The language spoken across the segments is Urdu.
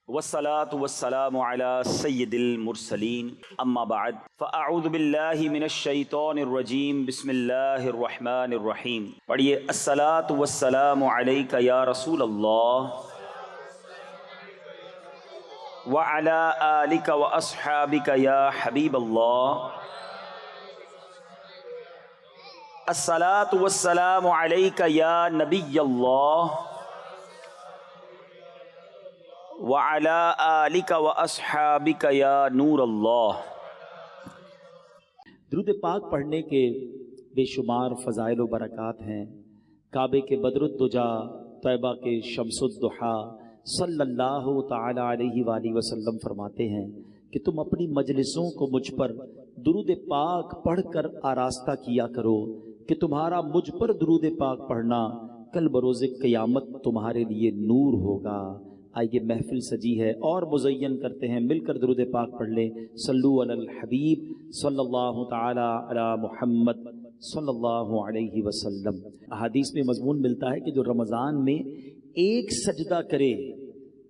والصلاة والسلام على سید المرسلین اما بعد فاعوذ باللہ من الشیطان الرجیم بسم اللہ الرحمن الرحیم. پڑھیے الصلاة والسلام علیک یا رسول اللہ وعلی آلک واصحابک یا حبیب اللہ. الصلاة والسلام علیک یا نبی اللہ وعلی آلک واصحابک یا نور اللہ. درود پاک پڑھنے کے بے شمار فضائل و برکات ہیں. کعبے کے بدر الدجا، طیبہ کے شمس الضحیٰ صلی اللہ تعالی علیہ وآلہ وسلم فرماتے ہیں کہ تم اپنی مجلسوں کو مجھ پر درود پاک پڑھ کر آراستہ کیا کرو کہ تمہارا مجھ پر درود پاک پڑھنا کل بروز قیامت تمہارے لیے نور ہوگا. آئیے محفل سجی ہے اور مزین کرتے ہیں، مل کر درود پاک پڑھ لیں. صلو علی الحبیب صلی اللہ تعالی علی محمد صلی اللہ علیہ وسلم. احادیث میں مضمون ملتا ہے کہ جو رمضان میں ایک سجدہ کرے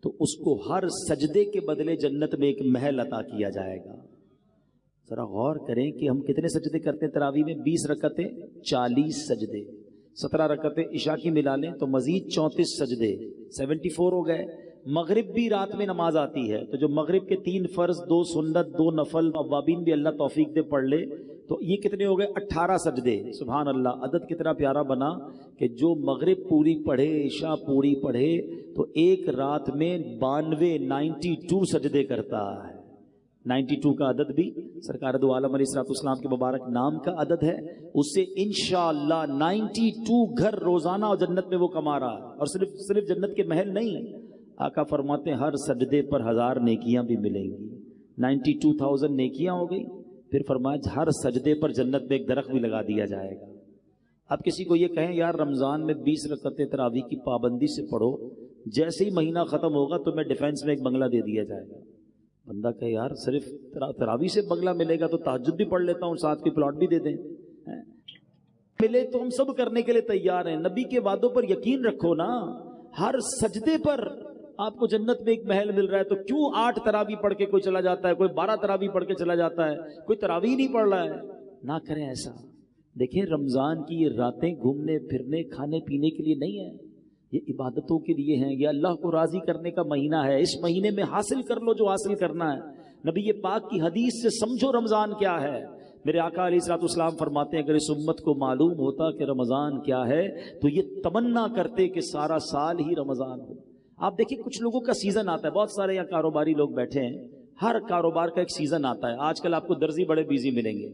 تو اس کو ہر سجدے کے بدلے جنت میں ایک محل عطا کیا جائے گا. ذرا غور کریں کہ ہم کتنے سجدے کرتے ہیں تراویح میں؟ 20 رکعتیں 40 سجدے، 17 رکعتیں عشاء کی ملا لیں تو مزید 34 سجدے، 74 ہو گئے. مغرب بھی رات میں نماز آتی ہے تو جو مغرب کے 3 فرض، 2 سنت، 2 نفل، اوابین بھی اللہ توفیق دے پڑھ لے تو یہ کتنے ہو گئے؟ 18 سجدے. سبحان اللہ، عدد کتنا پیارا بنا کہ جو مغرب پوری پڑھے، عشاء پوری پڑھے تو ایک رات میں 92 سجدے کرتا ہے. 92 کا عدد بھی سرکار دو عالم علیہ السلام کے مبارک نام کا عدد ہے. اس سے انشاءاللہ 92 گھر روزانہ اور جنت میں وہ کما رہا ہے. اور صرف جنت کے محل نہیں، آقا فرماتے ہیں ہر سجدے پر 1000 نیکیاں بھی ملیں گی. 92,000 نیکیاں ہو گئی. پھر فرمایا ہر سجدے پر جنت میں ایک درخت بھی لگا دیا جائے گا. اب کسی کو یہ کہیں یار رمضان میں 20 رکعتیں تراویح کی پابندی سے پڑھو، جیسے ہی مہینہ ختم ہوگا تو میں ڈیفینس میں ایک بنگلہ دے دیا جائے گا. بندہ کہے یار صرف تراویح سے بنگلہ ملے گا تو تہجد بھی پڑھ لیتا ہوں، ساتھ کی پلاٹ بھی دے دیں. ملے تو ہم سب کرنے کے لیے تیار ہیں. نبی کے وعدوں پر یقین رکھو نا. ہر سجدے پر آپ کو جنت میں ایک محل مل رہا ہے تو کیوں 8 تراویح پڑھ کے کوئی چلا جاتا ہے، کوئی 12 تراویح پڑھ کے چلا جاتا ہے، کوئی تراویح نہیں پڑھ رہا ہے. نہ کریں ایسا. دیکھیں رمضان کی یہ راتیں گھومنے پھرنے کھانے پینے کے لیے نہیں ہیں، یہ عبادتوں کے لیے ہیں. یہ اللہ کو راضی کرنے کا مہینہ ہے. اس مہینے میں حاصل کر لو جو حاصل کرنا ہے. نبی پاک کی حدیث سے سمجھو رمضان کیا ہے. میرے آقا علیہ السلام فرماتے ہیں اگر اس امت کو معلوم ہوتا کہ رمضان کیا ہے تو یہ تمنا کرتے کہ سارا سال ہی رمضان ہو. آپ دیکھیں کچھ لوگوں کا سیزن آتا ہے، بہت سارے یہاں کاروباری لوگ بیٹھے ہیں، ہر کاروبار کا ایک سیزن آتا ہے. آج کل آپ کو درزی بڑے بیزی ملیں گے،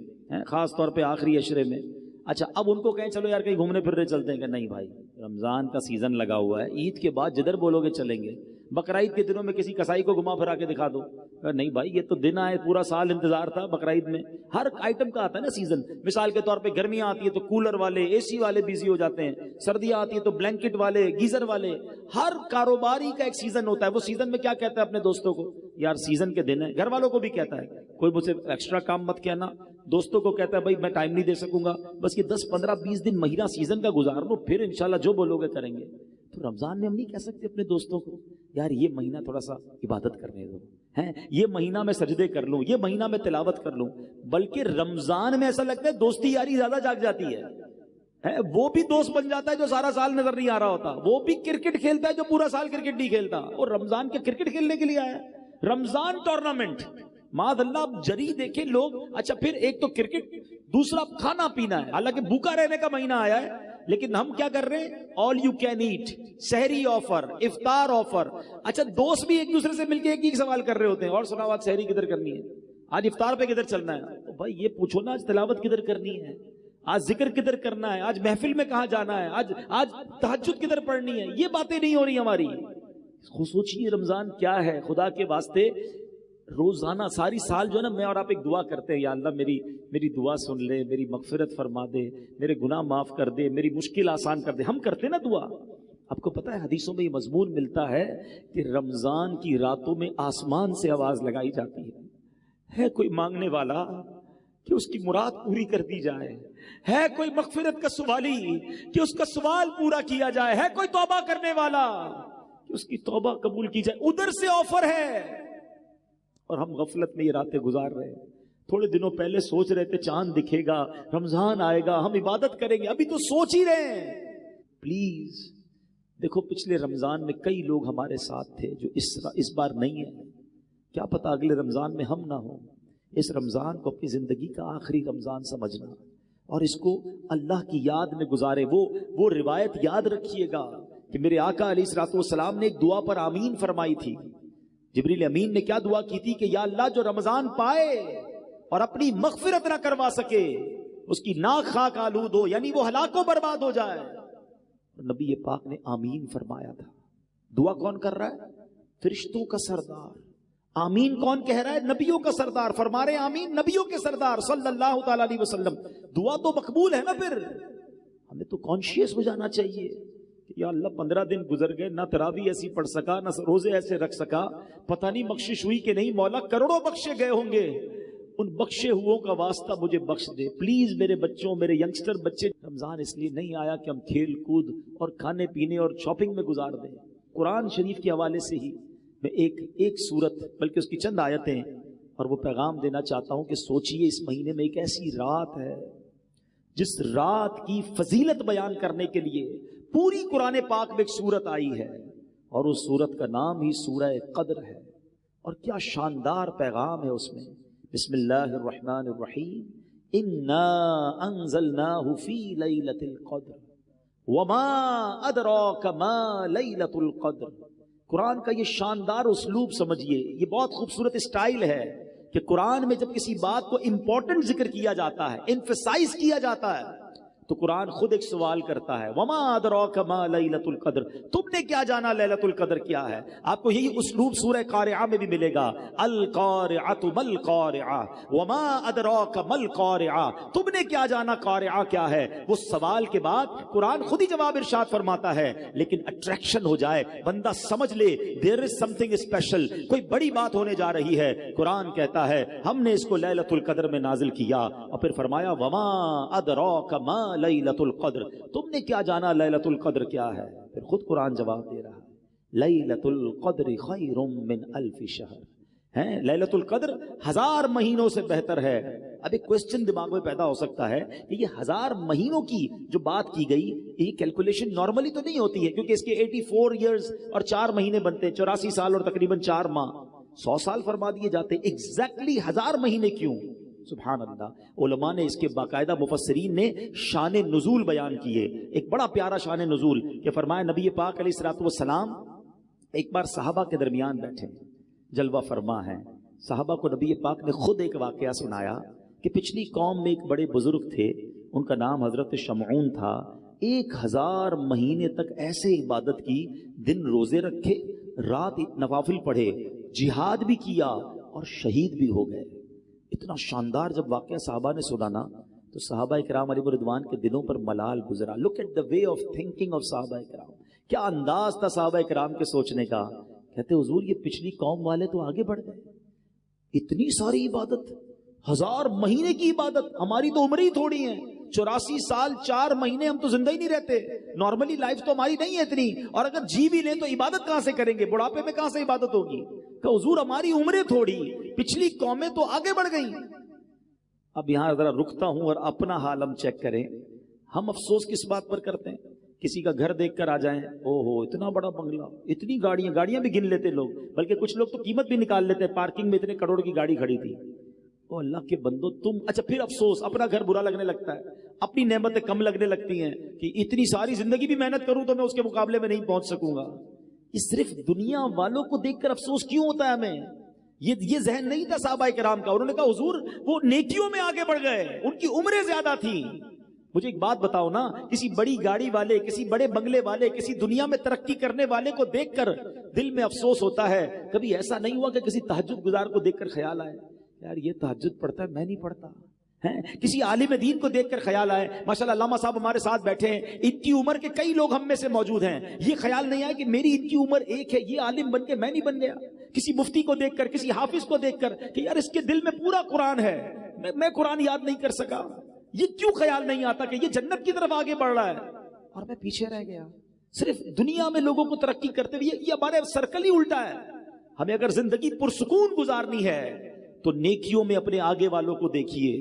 خاص طور پہ آخری عشرے میں. اچھا اب ان کو کہیں چلو یار کہیں گھومنے پھرنے چلتے ہیں، کہ نہیں بھائی رمضان کا سیزن لگا ہوا ہے، عید کے بعد جدھر بولو گے چلیں گے. بقرعید کے دنوں میں کسی کسائی کو گھما پھرا کے دکھا دو. نہیں بھائی یہ تو دن آئے، پورا سال انتظار تھا. بقرعید میں ہر آئٹم کا آتا ہے نا سیزن. مثال کے طور پہ گرمیاں آتی ہے تو کولر والے، اے سی والے بیزی ہو جاتے ہیں. سردیاں آتی ہے تو بلینکٹ والے، گیزر والے. ہر کاروباری کا ایک سیزن ہوتا ہے. وہ سیزن میں کیا کہتا ہے اپنے دوستوں کو؟ یار سیزن کے دن ہے. گھر والوں کو بھی کہتا ہے کوئی مجھ سے ایکسٹرا کام مت کہنا. دوستوں کو کہتا ہے بھائی میں ٹائم نہیں دے سکوں گا، بس یہ 10 15 20 دن مہینہ سیزن کا گزار لو، پھر انشاءاللہ جو بولو گے کریں گے. تو رمضان میں ہم نہیں کہہ سکتے اپنے دوستوں کو یار یہ مہینہ تھوڑا سا عبادت کرنے دو، یہ مہینہ میں سجدے کر لوں، یہ مہینہ میں تلاوت کر لوں. بلکہ رمضان میں ایسا لگتا ہے دوستی یاری زیادہ جاگ جاتی ہے. وہ بھی دوست بن جاتا ہے جو سارا سال نظر نہیں آ رہا ہوتا. وہ بھی کرکٹ کھیلتا ہے جو پورا سال کرکٹ نہیں کھیلتا. اور رمضان کے کرکٹ کھیلنے کے لیے آیا ہے. رمضان ٹورنامنٹ معاذ اللہ جری دیکھیں لوگ. اچھا پھر ایک تو کرکٹ، دوسرا کھانا پینا ہے. حالانکہ بھوکا رہنے کا مہینہ آیا ہے لیکن ہم کیا کر رہے ہیں؟ آل یو کین ایٹ، سحری آفر، افطار آفر. اچھا دوست بھی ایک دوسرے سے مل کے ایک ہی سوال کر رہے ہوتے ہیں، اور سناؤ آج سحری کدھر کرنی ہے، آج افطار پہ کدھر چلنا ہے. تو بھائی یہ پوچھو نا آج تلاوت کدھر کرنی ہے، آج ذکر کدھر کرنا ہے، آج محفل میں کہاں جانا ہے، آج تہجد کدھر پڑھنی ہے. یہ باتیں نہیں ہو رہی ہماری. سوچیے رمضان کیا ہے خدا کے واسطے. روزانہ ساری سال جو ہے نا میں اور آپ ایک دعا کرتے ہیں، یا اللہ میری دعا سن لے، میری مغفرت فرما دے، میرے گناہ معاف کر دے، میری مشکل آسان کر دے. ہم کرتے نا دعا. آپ کو پتہ ہے حدیثوں میں یہ مضمون ملتا ہے کہ رمضان کی راتوں میں آسمان سے آواز لگائی جاتی ہے کوئی مانگنے والا کہ اس کی مراد پوری کر دی جائے، ہے کوئی مغفرت کا سوالی کہ اس کا سوال پورا کیا جائے، ہے کوئی توبہ کرنے والا کہ اس کی توبہ قبول کی جائے، ادھر سے آفر ہے، اور ہم غفلت میں یہ راتیں گزار رہے ہیں۔ تھوڑے دنوں پہلے سوچ رہے تھے چاند دکھے گا، رمضان آئے گا، ہم عبادت کریں گے، ابھی تو سوچ ہی رہے ہیں۔ پلیز دیکھو، پچھلے رمضان میں کئی لوگ ہمارے ساتھ تھے جو اس بار نہیں ہیں، کیا پتہ اگلے رمضان میں ہم نہ ہوں۔ اس رمضان کو اپنی زندگی کا آخری رمضان سمجھنا اور اس کو اللہ کی یاد میں گزارے۔ وہ روایت یاد رکھیے گا کہ میرے آقا علیہ الصلوۃ والسلام نے ایک دعا پر آمین فرمائی تھی۔ جبریل امین نے کیا دعا کی تھی کہ یا اللہ، جو رمضان پائے اور اپنی مغفرت نہ کروا سکے اس کی ناک خاک آلود ہو، یعنی وہ ہلاک و برباد ہو جائے۔ نبی پاک نے آمین فرمایا تھا۔ دعا کون کر رہا ہے؟ فرشتوں کا سردار۔ آمین کون کہہ رہا ہے؟ نبیوں کا سردار۔ فرما رہے آمین نبیوں کے سردار صلی اللہ تعالی علیہ وسلم۔ دعا تو مقبول ہے نا۔ پھر ہمیں تو کانشیس ہو جانا چاہیے کہ یا اللہ 15 دن گزر گئے، نہ تراویح ایسی پڑھ سکا، نہ روزے ایسے رکھ سکا، پتہ نہیں بخشش ہوئی کہ نہیں۔ مولا کروڑوں بخشے گئے ہوں گے، ان بخشے ہوں کا واسطہ مجھے بخش دے پلیز۔ میرے بچوں، میرے ینگسٹر بچے، رمضان اس لیے نہیں آیا کہ ہم کھیل کود اور کھانے پینے اور شاپنگ میں گزار دیں۔ قرآن شریف کے حوالے سے ہی میں ایک سورت بلکہ اس کی چند آیتیں اور وہ پیغام دینا چاہتا ہوں کہ سوچئے، اس مہینے میں ایک ایسی رات ہے جس رات کی فضیلت بیان کرنے کے لیے پوری قرآن پاک میں ایک سورت آئی ہے، اور اس سورت کا نام ہی سورہ قدر ہے، اور کیا شاندار پیغام ہے اس میں۔ بسم اللہ الرحمن الرحیم، انا انزلناہ فی لیلۃ القدر وما ادراک ما لیلۃ القدر۔ قرآن کا یہ شاندار اسلوب سمجھیے، یہ بہت خوبصورت اسٹائل ہے کہ قرآن میں جب کسی بات کو امپورٹنٹ ذکر کیا جاتا ہے، ایمفسائز کیا جاتا ہے، تو قرآن خود ایک سوال کرتا ہے، وما ادراک ما لیلۃ القدر، تم نے کیا جانا لیلۃ القدر کیا ہے؟ آپ کو یہی اسلوب سورہ قارعہ میں بھی ملے گا، القارعۃ ما القارعہ وما ادراک ما القارعہ، تم نے کیا جانا قارعہ کیا ہے؟ وہ سوال کے بعد قرآن خود ہی جواب ارشاد فرماتا ہے، لیکن اٹریکشن ہو جائے، بندہ سمجھ لے دیر از سم تھنگ اسپیشل، کوئی بڑی بات ہونے جا رہی ہے۔ قرآن کہتا ہے ہم نے اس کو لیلۃ القدر میں نازل کیا، اور پھر فرمایا وما ادراک ما لیلۃ القدر، تم نے کیا جانا لیلۃ القدر کیا ہے؟ پھر خود قرآن جواب دے رہا ہے، لیلۃ القدر خیر من الف شہر، ہیں لیلۃ القدر 1000 مہینوں سے بہتر ہے۔ اب ایک کوسچن دماغ میں پیدا ہو سکتا ہے کہ یہ 1000 مہینوں کی جو بات کی گئی، یہ کیلکولیشن نارملی تو نہیں ہوتی ہے، کیونکہ اس کے 84 ایئرز اور 4 مہینے بنتے ہیں، 84 سال اور تقریباً 4 ماہ، 100 سال فرما دیے جاتے، ایگزیکٹلی 1000 مہینے کیوں؟ سبحان اللہ۔ علماء نے اس کے باقاعدہ، مفسرین نے شان نزول بیان کیے، ایک بڑا پیارا شان نزول کہ فرمایا نبی پاک علیہ الصلوۃ والسلام ایک بار صحابہ کے درمیان بیٹھے، جلوہ فرما ہیں، صحابہ کو نبی پاک نے خود ایک واقعہ سنایا کہ پچھلی قوم میں ایک بڑے بزرگ تھے، ان کا نام حضرت شمعون تھا، 1000 مہینے تک ایسے عبادت کی، دن روزے رکھے، رات نوافل پڑھے، جہاد بھی کیا اور شہید بھی ہو گئے۔ اتنا شاندار جب واقعہ صحابہ نے سنا نا، تو صحابہ اکرام علیہ رضوان کے دلوں پر ملال گزرا۔ Look at the way of thinking of صحابہ اکرام، کیا انداز تھا صحابہ اکرام کے سوچنے کا۔ کہتے حضور یہ پچھلی قوم والے تو آگے بڑھ گئے، اتنی ساری عبادت، 1000 مہینے کی عبادت، ہماری تو عمر ہی تھوڑی ہے، 84 سال 4 مہینے، ہم تو زندہ ہی نہیں رہتے، نارملی لائف تو ہماری نہیں ہے اتنی، اور اگر جی بھی لیں تو عبادت کہاں سے کریں گے؟ بڑھاپے میں کہاں سے عبادت ہوگی؟ کہ حضور ہماری عمریں تھوڑی، پچھلی قومیں تو آگے بڑھ گئیں۔ اب یہاں ذرا رکتا ہوں اور اپنا حال ہم چیک کریں، ہم افسوس کس بات پر کرتے ہیں؟ کسی کا گھر دیکھ کر آ جائیں، او ہو اتنا بڑا بنگلہ، اتنی گاڑیاں بھی گن لیتے لوگ، بلکہ کچھ لوگ تو قیمت بھی نکال لیتے ہیں، پارکنگ میں اتنے کروڑ کی گاڑی کھڑی تھی۔ او اللہ کے بندو تم، اچھا پھر افسوس، اپنا گھر برا لگنے لگتا ہے، اپنی نعمتیں کم لگنے لگتی ہیں کہ اتنی ساری زندگی بھی محنت کروں تو میں اس کے مقابلے میں نہیں پہنچ سکوں گا۔ یہ صرف دنیا والوں کو دیکھ کر افسوس کیوں ہوتا ہے ہمیں؟ یہ ذہن نہیں تھا صحابہ کرام کا۔ انہوں نے کہا حضور وہ نیکیوں میں آگے بڑھ گئے، ان کی عمریں زیادہ تھیں۔ مجھے ایک بات بتاؤ نا، کسی بڑی گاڑی والے، کسی بڑے بنگلے والے، کسی دنیا میں ترقی کرنے والے کو دیکھ کر دل میں افسوس ہوتا ہے، کبھی ایسا نہیں ہوا کہ کسی تہجد گزار کو دیکھ کر خیال آئے یار یہ تہجد پڑھتا ہے میں نہیں پڑھتا ہے؟ کسی عالم دین کو دیکھ کر خیال آئے، ماشاءاللہ علامہ صاحب ہمارے ساتھ بیٹھے ہیں، ان کی عمر کے کئی لوگ ہم میں سے موجود ہیں، یہ خیال نہیں آیا کہ میری ان کی عمر ایک ہے، یہ عالم بن کے میں نہیں بن گیا؟ کسی مفتی کو دیکھ کر، کسی حافظ کو دیکھ کر کہ یار اس کے دل میں پورا قرآن ہے، میں قرآن یاد نہیں کر سکا، یہ کیوں خیال نہیں آتا کہ یہ جنت کی طرف آگے بڑھ رہا ہے اور میں پیچھے رہ گیا؟ صرف دنیا میں لوگوں کو ترقی کرتے ہوئے، یہ ہمارے سرکل ہی الٹا ہے. ہمیں اگر زندگی پرسکون گزارنی ہے تو نیکیوں میں اپنے آگے والوں کو دیکھیے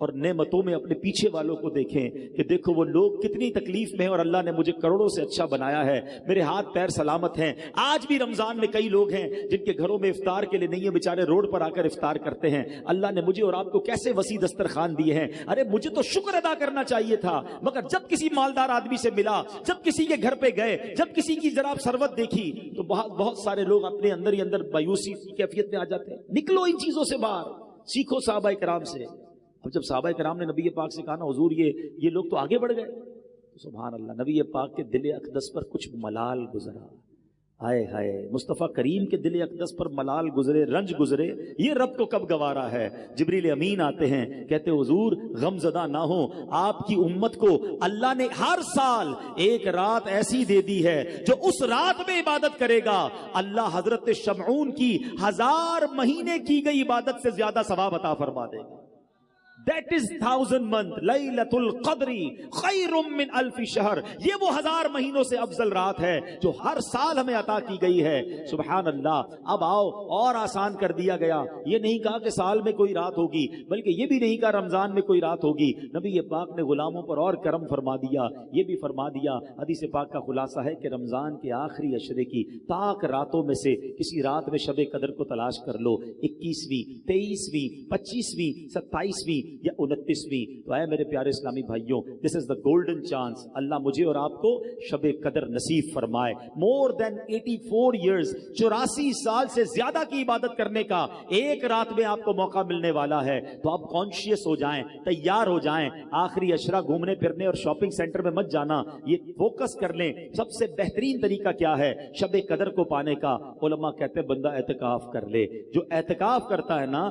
اور نعمتوں میں اپنے پیچھے والوں کو دیکھیں کہ دیکھو وہ لوگ کتنی تکلیف میں ہیں اور اللہ نے مجھے کروڑوں سے اچھا بنایا ہے، میرے ہاتھ پیر سلامت ہیں. آج بھی رمضان میں کئی لوگ ہیں جن کے گھروں میں افطار کے لیے نہیں ہے، بیچارے روڈ پر آ کر افطار کرتے ہیں. اللہ نے مجھے اور آپ کو کیسے وسیع دسترخوان دیے ہیں. ارے مجھے تو شکر ادا کرنا چاہیے تھا، مگر جب کسی مالدار آدمی سے ملا، جب کسی کے گھر پہ گئے، جب کسی کی ذرا سروت دیکھی تو بہت سارے لوگ اپنے اندر ہی اندر مایوسی کی کیفیت میں آ جاتے ہیں. نکلو ان چیزوں سے باہر، سیکھو صحابہ کرام سے. اب جب صحابہ کرام نے نبی پاک سے کہا نا حضور یہ لوگ تو آگے بڑھ گئے، سبحان اللہ، نبی پاک کے دل اقدس پر کچھ ملال گزرا. ہائے ہائے، مصطفیٰ کریم کے دل اقدس پر ملال گزرے، رنج گزرے. یہ رب کو کب گوارا ہے. جبریل امین آتے ہیں، کہتے حضور غم زدہ نہ ہو، آپ کی امت کو اللہ نے ہر سال ایک رات ایسی دے دی ہے جو اس رات میں عبادت کرے گا اللہ حضرت شمعون کی 1000 مہینے کی گئی عبادت سے زیادہ ثواب عطا فرما دے گا. That is 1000 month لیلۃ القدر خیر من 1000 شہر. یہ وہ 1000 مہینوں سے افضل رات ہے جو ہر سال ہمیں عطا کی گئی ہے. سبحان اللہ. اب آؤ اور آسان کر دیا گیا. یہ نہیں کہا کہ سال میں کوئی رات ہوگی، بلکہ یہ بھی نہیں کہا رمضان میں کوئی رات ہوگی. نبی پاک نے غلاموں پر اور کرم فرما دیا. یہ بھی فرما دیا، حدیث پاک کا خلاصہ ہے کہ رمضان کے آخری عشرے کی طاق راتوں میں سے کسی رات میں شب قدر کو تلاش کر لو. 21ویں، 23ویں، 25ویں، 27ویں یا 29ویں. تو اے میرے پیارے اسلامی بھائیوں، دس از دا گولڈن چانس. اللہ مجھے اور آپ کو شب قدر نصیب فرمائے. مور دین 84 ایئرز، 84 سال سے زیادہ کی عبادت کرنے کا ایک رات میں آپ کو موقع ملنے والا ہے. تو آپ کانشیس ہو جائیں، تیار ہو جائیں. آخری عشرہ گھومنے پھرنے اور شاپنگ سینٹر میں مت جانا. یہ فوکس کر لیں. سب سے بہترین طریقہ کیا ہے شب قدر کو پانے کا؟ علماء کہتے ہیں بندہ اعتکاف کر لے. جو اعتکاف کرتا ہے نا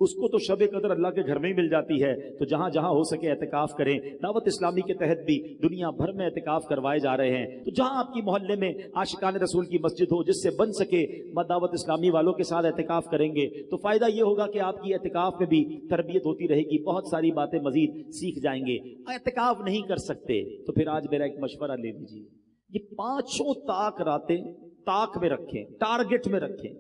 اس کو تو شب قدر اللہ کے گھر میں ہی مل جاتی ہے. تو جہاں جہاں ہو سکے اعتکاف کریں. دعوت اسلامی کے تحت بھی دنیا بھر میں اعتکاف کروائے جا رہے ہیں. تو جہاں آپ کی محلے میں عاشقان رسول کی مسجد ہو جس سے بن سکے، دعوت اسلامی والوں کے ساتھ اعتکاف کریں گے تو فائدہ یہ ہوگا کہ آپ کی اعتکاف میں بھی تربیت ہوتی رہے گی، بہت ساری باتیں مزید سیکھ جائیں گے. اعتکاف نہیں کر سکتے تو پھر آج میرا ایک مشورہ لے لیجیے. یہ 5 طاق راتیں طاق میں رکھیں، ٹارگٹ میں رکھیں،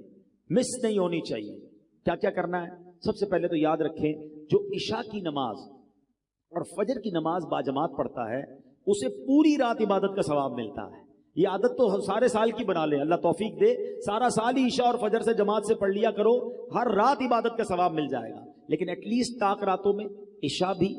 مس نہیں ہونی چاہیے. کیا کیا کرنا ہے؟ سب سے پہلے تو یاد رکھیں جو عشاء کی نماز اور فجر کی نماز باجماعت پڑھتا ہے اسے پوری رات عبادت کا ثواب ملتا ہے. یہ عادت تو سارے سال کی بنا لیں، اللہ توفیق دے. سارا سال ہی عشاء اور فجر سے جماعت سے پڑھ لیا کرو، ہر رات عبادت کا ثواب مل جائے گا. لیکن ایٹ لیسٹ طاق راتوں میں عشاء بھی،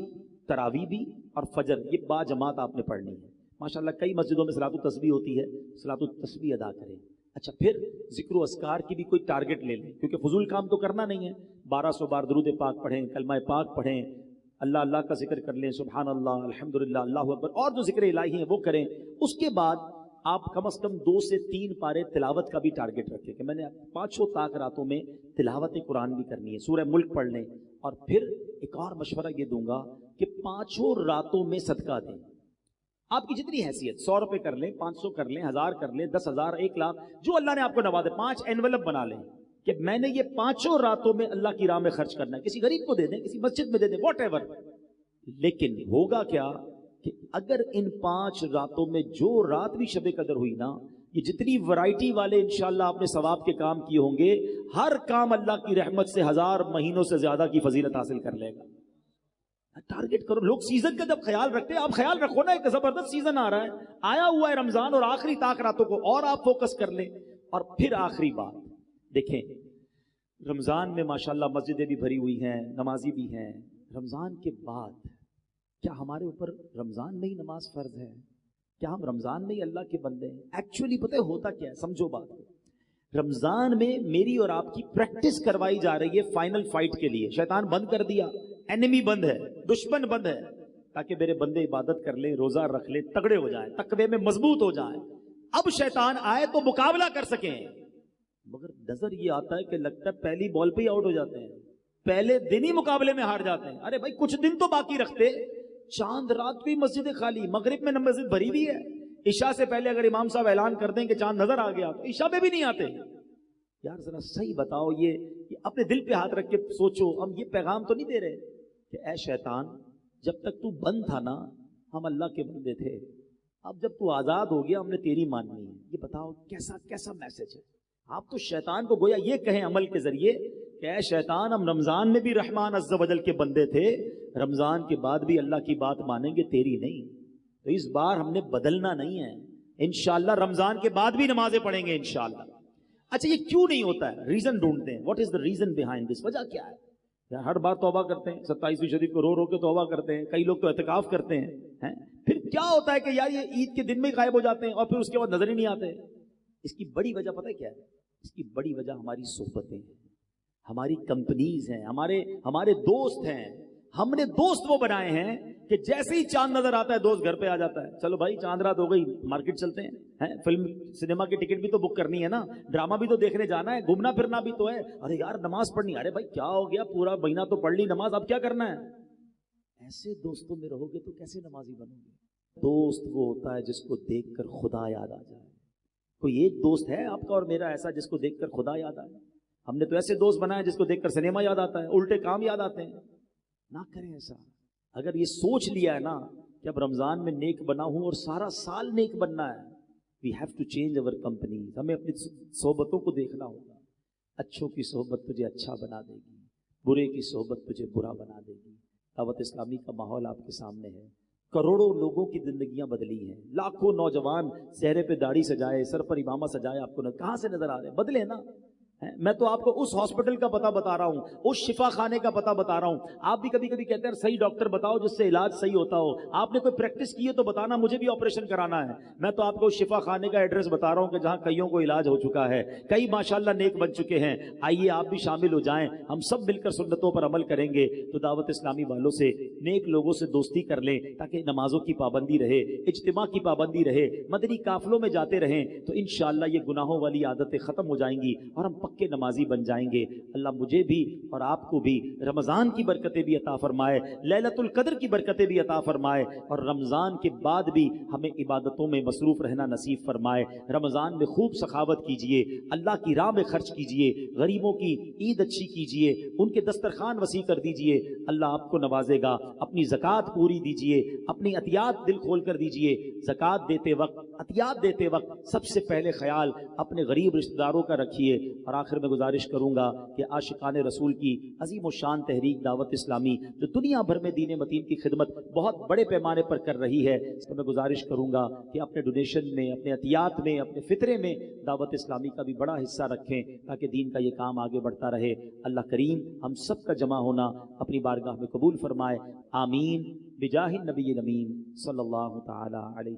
تراویح بھی اور فجر یہ باجماعت آپ نے پڑھنی ہے. ماشاءاللہ کئی مسجدوں میں صلاۃ التسبیح ہوتی ہے، صلاۃ التسبیح ادا کریں. اچھا، پھر ذکر و اذکار کی بھی کوئی ٹارگٹ لے لیں، کیونکہ فضول کام تو کرنا نہیں ہے. 1200 بار درود پاک پڑھیں، کلمہ پاک پڑھیں، اللہ اللہ کا ذکر کر لیں، سبحان اللہ، الحمدللہ، اللہ اکبر، اور جو ذکر الہی ہیں وہ کریں. اس کے بعد آپ کم از کم 2 سے 3 پارے تلاوت کا بھی ٹارگٹ رکھیں کہ میں نے 5 طاق راتوں میں تلاوت قرآن بھی کرنی ہے. سورہ ملک پڑھ لیں. اور پھر ایک اور مشورہ یہ دوں گا کہ 5 راتوں میں صدقہ دیں. آپ کی جتنی حیثیت، 100 روپے کر لیں، 500 کر لیں، 1000 کر لیں، 10,000، 1 لاکھ، جو اللہ نے آپ کو نوازے. 5 انویلپ بنا لیں کہ میں نے یہ 5 راتوں میں اللہ کی راہ میں خرچ کرنا ہے. کسی غریب کو دے دیں، کسی مسجد میں دے دیں، واٹ ایور. لیکن ہوگا کیا کہ اگر ان 5 راتوں میں جو رات بھی شب قدر ہوئی نا، یہ جتنی ورائٹی والے انشاءاللہ آپ نے ثواب کے کام کیے ہوں گے، ہر کام اللہ کی رحمت سے 1000 مہینوں سے زیادہ کی فضیلت حاصل کر لے گا. ٹارگٹ کرو. لوگ سیزن کا جب خیال رکھتے ہیں، آپ خیال رکھو نا، ایک زبردست سیزن آ رہا ہے، آیا ہوا ہے رمضان، اور آخری طاق راتوں کو اور آپ فوکس کر لیں. اور پھر آخری بات دیکھیں، رمضان میں ماشاءاللہ مسجدیں بھی بھری ہوئی ہیں، نمازی بھی ہیں. رمضان کے بعد کیا ہمارے اوپر رمضان میں ہی نماز فرض ہے؟ کیا ہم رمضان میں ہی اللہ کے بندے ہیں؟ ایکچولی پتہ ہے ہوتا کیا ہے؟ سمجھو بات کو. رمضان میں میری اور آپ کی پریکٹس کروائی جا رہی ہے فائنل فائٹ کے لیے. شیطان بند کر دیا، اینمی بند ہے، دشمن بند ہے، تاکہ میرے بندے عبادت کر لیں، روزہ رکھ لیں، تگڑے ہو جائیں، تقوی میں مضبوط ہو جائیں. اب شیطان آئے تو مقابلہ کر سکیں. مگر نظر یہ آتا ہے کہ لگتا ہے پہلی بال پہ ہی آؤٹ ہو جاتے ہیں، پہلے دن ہی مقابلے میں ہار جاتے ہیں. ارے بھائی کچھ دن تو باقی رکھتے. چاند رات بھی مسجد خالی، مغرب میں مسجد بھری ہوئی ہے. عشاء سے پہلے اگر امام صاحب اعلان کر دیں کہ چاند نظر آ گیا تو عشاء میں بھی نہیں آتے. یار ذرا صحیح بتاؤ، یہ اپنے دل پہ ہاتھ رکھ کے سوچو. ہم یہ پیغام تو نہیں دے رہے کہ اے شیطان، جب تک تو بند تھا نا ہم اللہ کے بندے تھے، اب جب تو آزاد ہو گیا، ہم نے تیری ماننی ہے، یہ بتاؤ کیسا کیسا میسج ہے؟ آپ تو شیطان کو گویا یہ کہیں عمل کے ذریعے کہ اے شیطان، ہم رمضان میں بھی رحمان عز و جل کے بندے تھے، رمضان کے بعد بھی اللہ کی بات مانیں گے، تیری نہیں۔ تو اس بار ہم نے بدلنا نہیں ہے، انشاءاللہ رمضان کے بعد بھی نمازیں پڑھیں گے انشاءاللہ۔ اچھا یہ کیوں نہیں ہوتا ہے؟ ریزن ڈھونڈتے ہیں، what is the reason behind this, وجہ کیا ہے؟ ہر بار توبہ کرتے ہیں، 27ویں شریف کو رو رو کے توبہ کرتے ہیں، کئی لوگ تو اعتکاف کرتے ہیں، پھر کیا ہوتا ہے کہ یار یہ عید کے دن میں غائب ہو جاتے ہیں اور پھر اس کے بعد نظر ہی نہیں آتے؟ اس کی بڑی وجہ پتہ ہے کیا ہے؟ اس کی بڑی وجہ ہماری صحبتیں ہیں، ہماری کمپنیز ہیں، ہمارے دوست ہیں۔ ہم نے دوست وہ بنائے ہیں کہ جیسے ہی چاند نظر آتا ہے دوست گھر پہ آ جاتا ہے، چلو بھائی چاند رات ہو گئی، مارکیٹ چلتے ہیں، فلم سنیما کی ٹکٹ بھی تو بک کرنی ہے نا، ڈرامہ بھی تو دیکھنے جانا ہے، گھومنا پھرنا بھی تو ہے، ارے یار نماز پڑھنی، ارے بھائی کیا ہو گیا، پورا مہینہ تو پڑھ لی نماز، اب کیا کرنا ہے؟ ایسے دوستوں میں رہو گے تو کیسے نمازی بنو گے؟ دوست وہ ہوتا ہے جس کو دیکھ کر خدا یاد آ جائے۔ کوئی ایک دوست ہے آپ کا اور میرا ایسا جس کو دیکھ کر خدا یاد آئے؟ ہم نے تو ایسے دوست بنائے جس کو دیکھ کر سنیما یاد آتا ہے، الٹے کام یاد آتے ہیں۔ نہ کریں ایسا۔ اگر یہ سوچ لیا ہے نا کہ اب رمضان میں نیک بنا ہوں اور سارا سال نیک بننا ہے، we have to change our companies. ہمیں اپنی صحبتوں کو دیکھنا ہوگا۔ اچھوں کی صحبت تجھے اچھا بنا دے گی، برے کی صحبت تجھے برا بنا دے گی۔ دعوت اسلامی کا ماحول آپ کے سامنے ہے، کروڑوں لوگوں کی زندگیاں بدلی ہیں، لاکھوں نوجوان چہرے پہ داڑھی سجائے، سر پر امامہ سجائے، آپ کو کہاں سے نظر آ رہے ہیں؟ بدلے نا۔ میں تو آپ کو اس ہاسپٹل کا پتہ بتا رہا ہوں، اس شفا خانے کا پتہ بتا رہا ہوں۔ آپ بھی کبھی کبھی کہتے ہیں صحیح ڈاکٹر بتاؤ جس سے علاج صحیح ہوتا ہو۔ آپ نے کوئی پریکٹس کی ہے تو بتانا، مجھے بھی آپریشن کرانا ہے۔ میں تو آپ کو شفا خانے کا ایڈریس بتا رہا ہوں کہ جہاں کئیوں کو علاج ہو چکا ہے، کئی ماشاءاللہ نیک بن چکے ہیں۔ آئیے آپ بھی شامل ہو جائیں، ہم سب مل کر سنتوں پر عمل کریں گے۔ تو دعوت اسلامی والوں سے، نیک لوگوں سے دوستی کر لیں تاکہ نمازوں کی پابندی رہے، اجتماع کی پابندی رہے، مدنی قافلوں میں جاتے رہیں، تو انشاءاللہ یہ گناہوں والی عادتیں ختم ہو جائیں گی اور ہم پکے نمازی بن جائیں گے۔ اللہ مجھے بھی اور آپ کو بھی رمضان کی برکتیں بھی عطا فرمائے، لیلۃ القدر کی برکتیں بھی عطا فرمائے، اور رمضان کے بعد بھی ہمیں عبادتوں میں مصروف رہنا نصیب فرمائے۔ رمضان میں خوب سخاوت کیجئے، اللہ کی راہ میں خرچ کیجئے، غریبوں کی عید اچھی کیجئے، ان کے دسترخوان وسیع کر دیجئے، اللہ آپ کو نوازے گا۔ اپنی زکوٰۃ پوری دیجئے، اپنی عطیات دل کھول کر دیجئے۔ زکوٰۃ دیتے وقت، عطیات دیتے وقت سب سے پہلے خیال اپنے غریب رشتہ داروں کا رکھیے۔ اور آخر میں گزارش کروں گا کہ عاشقان رسول کی عظیم و شان تحریک دعوت اسلامی جو دنیا بھر میں دین متین کی خدمت بہت بڑے پیمانے پر کر رہی ہے، اس میں گزارش کروں گا کہ اپنے ڈونیشن میں، اپنے عطیات میں، اپنے فطرے میں دعوت اسلامی کا بھی بڑا حصہ رکھیں تاکہ دین کا یہ کام آگے بڑھتا رہے۔ اللہ کریم ہم سب کا جمع ہونا اپنی بارگاہ میں قبول فرمائے، آمین بجاہ النبی الامین صلی اللہ تعالی علیہ